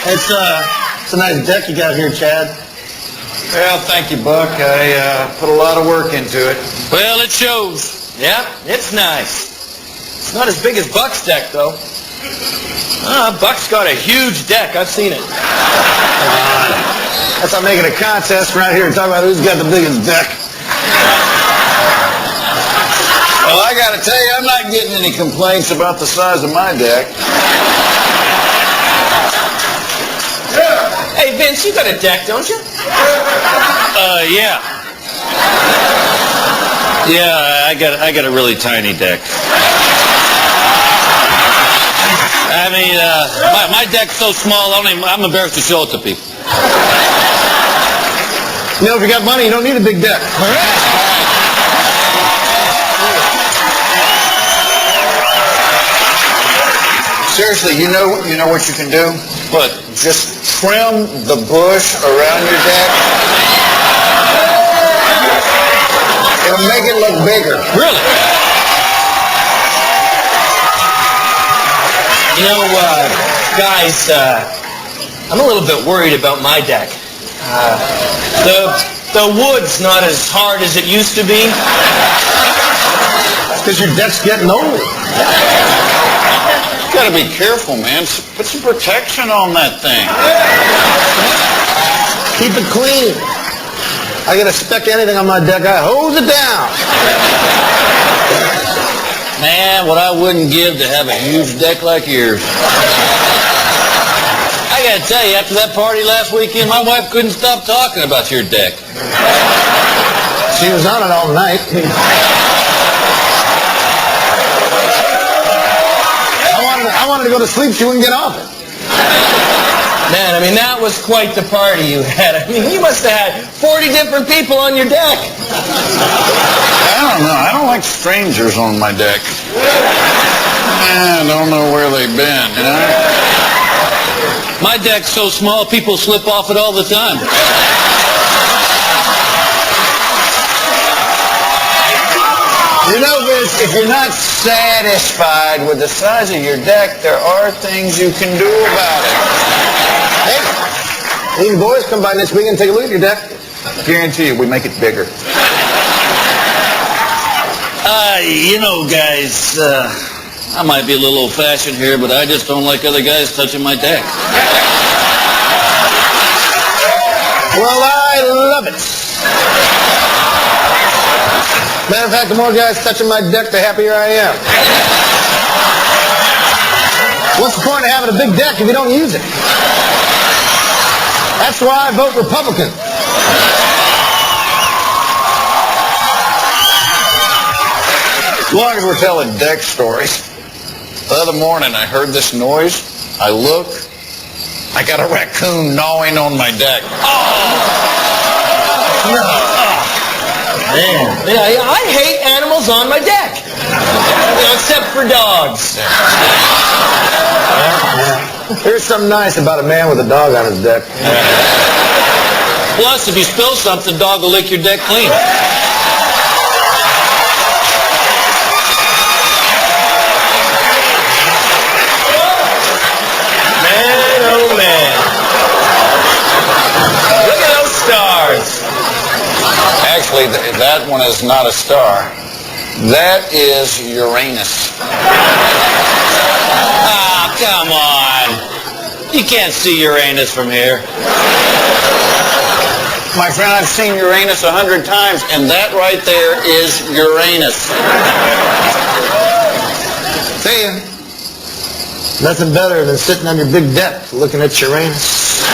It's a nice deck you got here, Chad. Well, thank you, Buck. I put a lot of work into it. Well, it shows. Yeah, it's nice. It's not as big as Buck's deck, though. Buck's got a huge deck. I've seen it. That's not making a contest right here and talk about who's got the biggest deck. Well, I got to tell you, I'm not getting any complaints about the size of my deck. Hey, Vince, you got a deck, don't you? Yeah. Yeah, I got a really tiny deck. I mean, my deck's so small, I'm embarrassed to show it to people. You know, if you got money, you don't need a big deck. Seriously, you know what you can do? What? Just trim the bush around your deck. It'll make it look bigger. Really? You know, guys, I'm a little bit worried about my deck. The wood's not as hard as it used to be. It's because your deck's getting old. You gotta be careful, man. Put some protection on that thing. Keep it clean. I get a speck of anything on my deck, I hose it down. Man, what I wouldn't give to have a huge deck like yours. I gotta tell you, after that party last weekend, my wife couldn't stop talking about your deck. She was on it all night. I wanted to go to sleep, she wouldn't get off it. Man, I mean, that was quite the party you had. I mean, you must have had 40 different people on your deck. I don't know. I don't like strangers on my deck. I don't know where they've been, you know? My deck's so small, people slip off it all the time. You know, Vince, if you're not satisfied with the size of your deck, there are things you can do about it. Hey, you boys come by next week and take a look at your deck. Guarantee you, we make it bigger. You know, guys, I might be a little old-fashioned here, but I just don't like other guys touching my deck. Well, I love it. Matter of fact, the more guys touching my deck, the happier I am. What's the point of having a big deck if you don't use it? That's why I vote Republican. As long as we're telling deck stories. The other morning, I heard this noise. I look. I got a raccoon gnawing on my deck. Man. Yeah, I hate animals on my deck. You know, except for dogs. Here's something nice about a man with a dog on his deck. Plus, if you spill something, the dog will lick your deck clean. Man, oh man. Look at those stars. Actually, that one is not a star. That is Uranus. Ah, come on. You can't see Uranus from here. My friend, I've seen Uranus 100 times, and that right there is Uranus. See ya. Nothing better than sitting on your big deck looking at Uranus.